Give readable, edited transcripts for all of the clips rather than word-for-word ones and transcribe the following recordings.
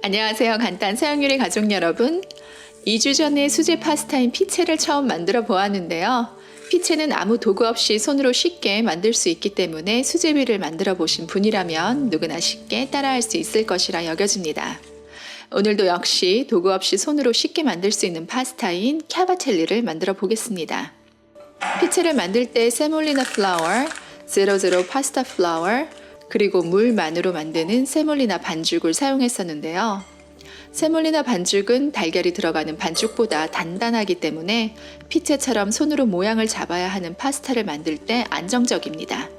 안녕하세요. 간단 사용요리 가족 여러분. 2주 전에 수제 파스타인 피체를 처음 만들어 보았는데요. 피체는 아무 도구 없이 손으로 쉽게 만들 수 있기 때문에 수제비를 만들어 보신 분이라면 누구나 쉽게 따라할 수 있을 것이라 여겨집니다. 오늘도 역시 도구 없이 손으로 쉽게 만들 수 있는 파스타인 캬바텔리를 만들어 보겠습니다. 피체를 만들 때 세몰리나 플라워, 00 파스타 플라워, 그리고 물만으로 만드는 세몰리나 반죽을 사용했었는데요. 세몰리나 반죽은 달걀이 들어가는 반죽보다 단단하기 때문에 피체처럼 손으로 모양을 잡아야 하는 파스타를 만들 때 안정적입니다.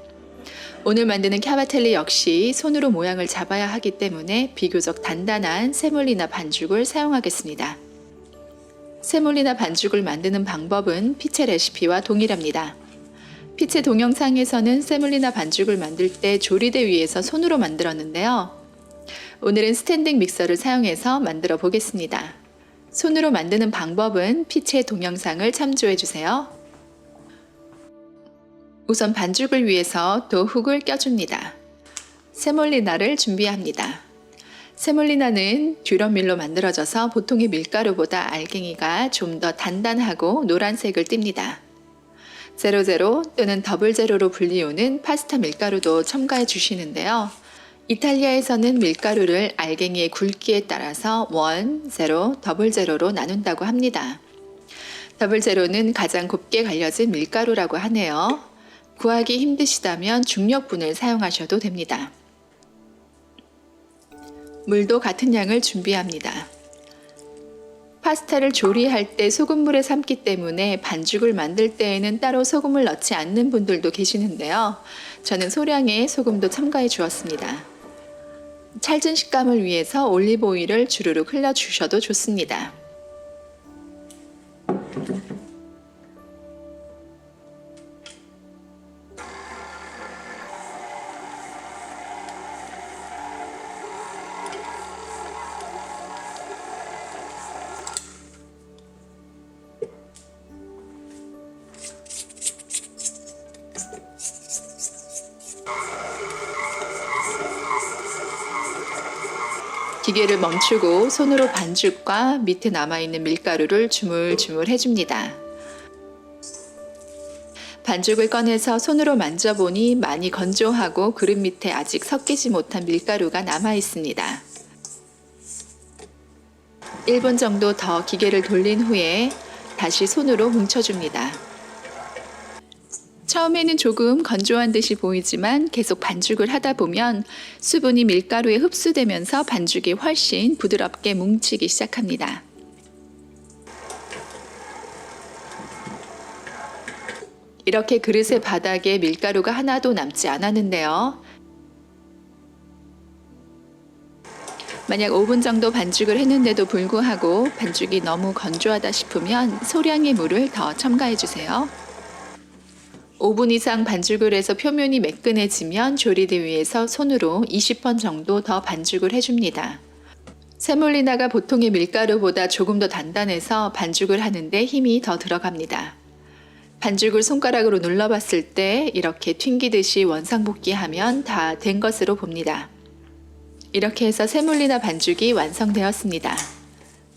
오늘 만드는 캬바텔리 역시 손으로 모양을 잡아야 하기 때문에 비교적 단단한 세몰리나 반죽을 사용하겠습니다. 세몰리나 반죽을 만드는 방법은 피체 레시피와 동일합니다. 피체 동영상에서는 세몰리나 반죽을 만들 때 조리대 위에서 손으로 만들었는데요. 오늘은 스탠딩 믹서를 사용해서 만들어 보겠습니다. 손으로 만드는 방법은 피체 동영상을 참조해 주세요. 우선 반죽을 위해서 도훅을 껴줍니다. 세몰리나를 준비합니다. 세몰리나는 듀럼밀로 만들어져서 보통의 밀가루보다 알갱이가 좀 더 단단하고 노란색을 띱니다. 00 또는 더블제로로 불리우는 파스타 밀가루도 첨가해 주시는데요. 이탈리아에서는 밀가루를 알갱이의 굵기에 따라서 1, 0, 더블제로로 나눈다고 합니다. 더블제로는 가장 곱게 갈려진 밀가루라고 하네요. 구하기 힘드시다면 중력분을 사용하셔도 됩니다. 물도 같은 양을 준비합니다. 파스타를 조리할 때 소금물에 삶기 때문에 반죽을 만들 때에는 따로 소금을 넣지 않는 분들도 계시는데요. 저는 소량의 소금도 첨가해 주었습니다. 찰진 식감을 위해서 올리브 오일을 주르륵 흘려 주셔도 좋습니다. 기계를 멈추고 손으로 반죽과 밑에 남아있는 밀가루를 주물주물 해줍니다. 반죽을 꺼내서 손으로 만져보니 많이 건조하고 그릇 밑에 아직 섞이지 못한 밀가루가 남아있습니다. 1분 정도 더 기계를 돌린 후에 다시 손으로 뭉쳐줍니다. 처음에는 조금 건조한 듯이 보이지만 계속 반죽을 하다 보면 수분이 밀가루에 흡수되면서 반죽이 훨씬 부드럽게 뭉치기 시작합니다. 이렇게 그릇의 바닥에 밀가루가 하나도 남지 않았는데요. 만약 5분 정도 반죽을 했는데도 불구하고 반죽이 너무 건조하다 싶으면 소량의 물을 더 첨가해 주세요. 5분 이상 반죽을 해서 표면이 매끈해지면 조리대 위에서 손으로 20번 정도 더 반죽을 해줍니다. 세몰리나가 보통의 밀가루보다 조금 더 단단해서 반죽을 하는데 힘이 더 들어갑니다. 반죽을 손가락으로 눌러봤을 때 이렇게 튕기듯이 원상복귀하면 다 된 것으로 봅니다. 이렇게 해서 세몰리나 반죽이 완성되었습니다.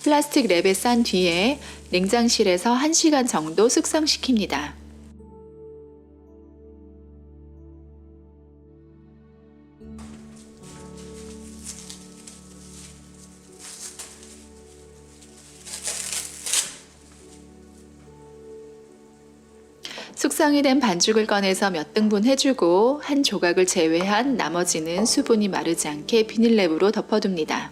플라스틱 랩에 싼 뒤에 냉장실에서 1시간 정도 숙성시킵니다. 숙성이 된 반죽을 꺼내서 몇 등분 해주고 한 조각을 제외한 나머지는 수분이 마르지 않게 비닐랩으로 덮어둡니다.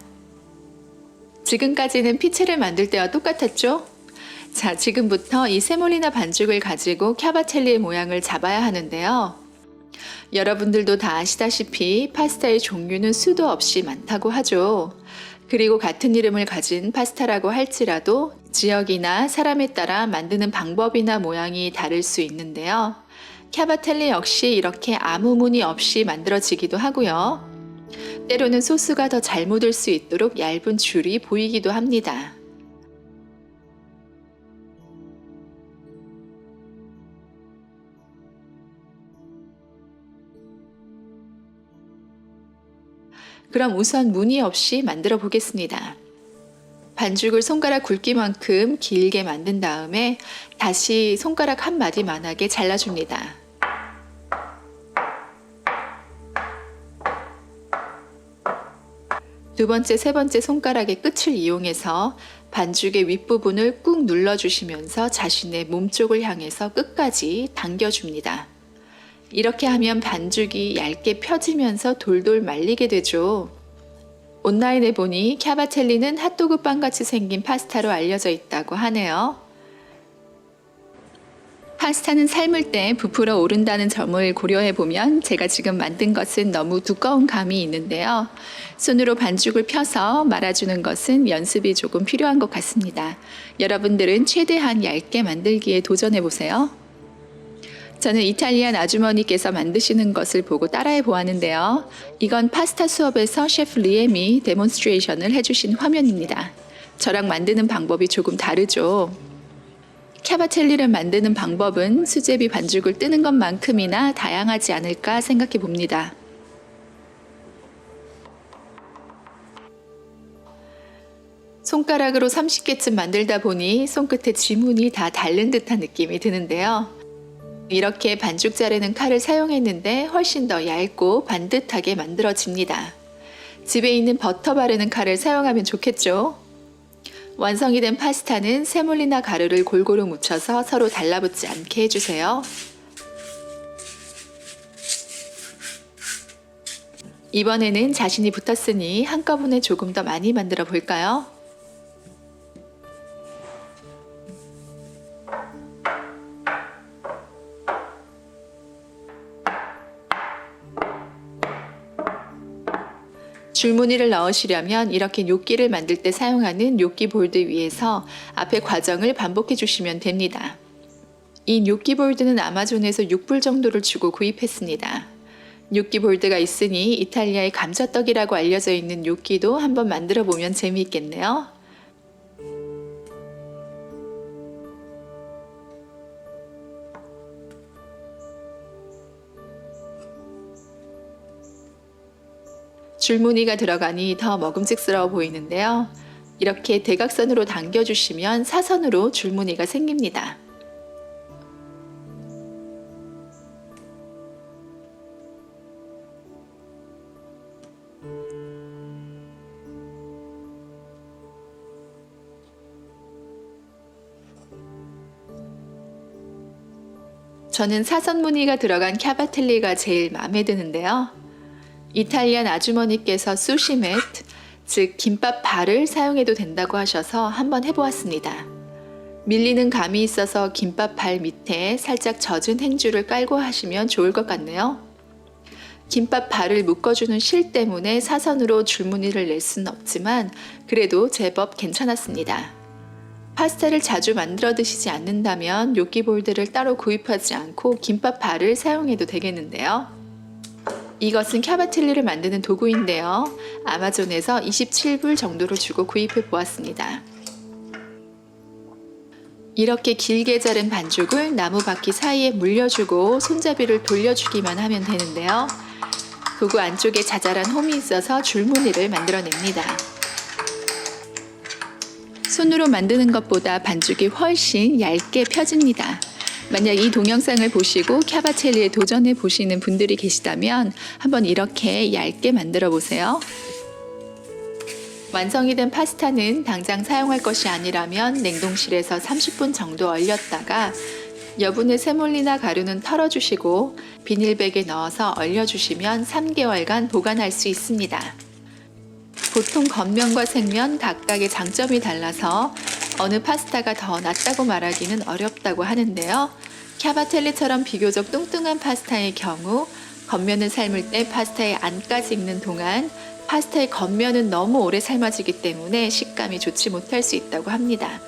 지금까지는 피체를 만들 때와 똑같았죠? 자, 지금부터 이 세몰리나 반죽을 가지고 캬바텔리의 모양을 잡아야 하는데요. 여러분들도 다 아시다시피 파스타의 종류는 수도 없이 많다고 하죠. 그리고 같은 이름을 가진 파스타라고 할지라도 지역이나 사람에 따라 만드는 방법이나 모양이 다를 수 있는데요. 캬바텔리 역시 이렇게 아무 무늬 없이 만들어지기도 하고요. 때로는 소스가 더 잘 묻을 수 있도록 얇은 줄이 보이기도 합니다. 그럼 우선 무늬 없이 만들어 보겠습니다. 반죽을 손가락 굵기만큼 길게 만든 다음에 다시 손가락 한 마디만하게 잘라줍니다. 두 번째, 세 번째 손가락의 끝을 이용해서 반죽의 윗부분을 꾹 눌러주시면서 자신의 몸쪽을 향해서 끝까지 당겨줍니다. 이렇게 하면 반죽이 얇게 펴지면서 돌돌 말리게 되죠. 온라인에 보니 캬바첼리는 핫도그 빵같이 생긴 파스타로 알려져 있다고 하네요. 파스타는 삶을 때 부풀어 오른다는 점을 고려해 보면 제가 지금 만든 것은 너무 두꺼운 감이 있는데요. 손으로 반죽을 펴서 말아주는 것은 연습이 조금 필요한 것 같습니다. 여러분들은 최대한 얇게 만들기에 도전해 보세요. 저는 이탈리안 아주머니께서 만드시는 것을 보고 따라해 보았는데요. 이건 파스타 수업에서 셰프 리엠이 데몬스트레이션을 해주신 화면입니다. 저랑 만드는 방법이 조금 다르죠. 캬바첼리를 만드는 방법은 수제비 반죽을 뜨는 것만큼이나 다양하지 않을까 생각해 봅니다. 손가락으로 30개쯤 만들다 보니 손끝에 지문이 다 닳는 듯한 느낌이 드는데요. 이렇게 반죽 자르는 칼을 사용했는데 훨씬 더 얇고 반듯하게 만들어집니다. 집에 있는 버터 바르는 칼을 사용하면 좋겠죠? 완성이 된 파스타는 세몰리나 가루를 골고루 묻혀서 서로 달라붙지 않게 해주세요. 이번에는 자신이 붙었으니 한꺼번에 조금 더 많이 만들어 볼까요? 줄무늬를 넣으시려면 이렇게 뇨끼를 만들 때 사용하는 뇨끼 볼드 위에서 앞에 과정을 반복해 주시면 됩니다. 이 뇨끼 볼드는 아마존에서 6불 정도를 주고 구입했습니다. 뇨끼 볼드가 있으니 이탈리아의 감자떡이라고 알려져 있는 뇨끼도 한번 만들어 보면 재미있겠네요. 줄무늬가 들어가니 더 먹음직스러워 보이는데요. 이렇게 대각선으로 당겨주시면 사선으로 줄무늬가 생깁니다. 저는 사선 무늬가 들어간 캬바텔리가 제일 마음에 드는데요. 이탈리안 아주머니께서 수시 매트, 즉 김밥 발을 사용해도 된다고 하셔서 한번 해보았습니다. 밀리는 감이 있어서 김밥 발 밑에 살짝 젖은 행주를 깔고 하시면 좋을 것 같네요. 김밥 발을 묶어주는 실 때문에 사선으로 줄무늬를 낼 수는 없지만 그래도 제법 괜찮았습니다. 파스타를 자주 만들어 드시지 않는다면 요끼볼드를 따로 구입하지 않고 김밥 발을 사용해도 되겠는데요. 이것은 캬바텔리를 만드는 도구인데요. 아마존에서 27불 정도로 주고 구입해 보았습니다. 이렇게 길게 자른 반죽을 나무 바퀴 사이에 물려주고 손잡이를 돌려주기만 하면 되는데요. 도구 안쪽에 자잘한 홈이 있어서 줄무늬를 만들어냅니다. 손으로 만드는 것보다 반죽이 훨씬 얇게 펴집니다. 만약 이 동영상을 보시고 캬바첼리에 도전해 보시는 분들이 계시다면 한번 이렇게 얇게 만들어 보세요. 완성이 된 파스타는 당장 사용할 것이 아니라면 냉동실에서 30분 정도 얼렸다가 여분의 세몰리나 가루는 털어주시고 비닐백에 넣어서 얼려주시면 3개월간 보관할 수 있습니다. 보통 겉면과 생면 각각의 장점이 달라서 어느 파스타가 더 낫다고 말하기는 어렵다고 하는데요. 캬바텔리처럼 비교적 뚱뚱한 파스타의 경우 겉면을 삶을 때 파스타의 안까지 익는 동안 파스타의 겉면은 너무 오래 삶아지기 때문에 식감이 좋지 못할 수 있다고 합니다.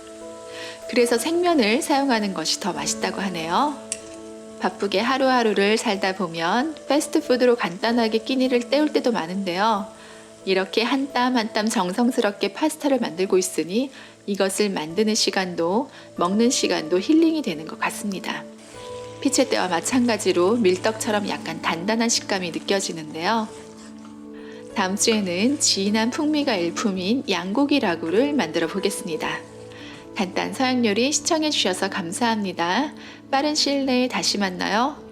그래서 생면을 사용하는 것이 더 맛있다고 하네요. 바쁘게 하루하루를 살다 보면 패스트푸드로 간단하게 끼니를 때울 때도 많은데요. 이렇게 한 땀 한 땀 정성스럽게 파스타를 만들고 있으니 이것을 만드는 시간도 먹는 시간도 힐링이 되는 것 같습니다. 피체 때와 마찬가지로 밀떡처럼 약간 단단한 식감이 느껴지는데요. 다음 주에는 진한 풍미가 일품인 양고기 라구를 만들어 보겠습니다. 간단 서양 요리 시청해 주셔서 감사합니다. 빠른 시일 내에 다시 만나요.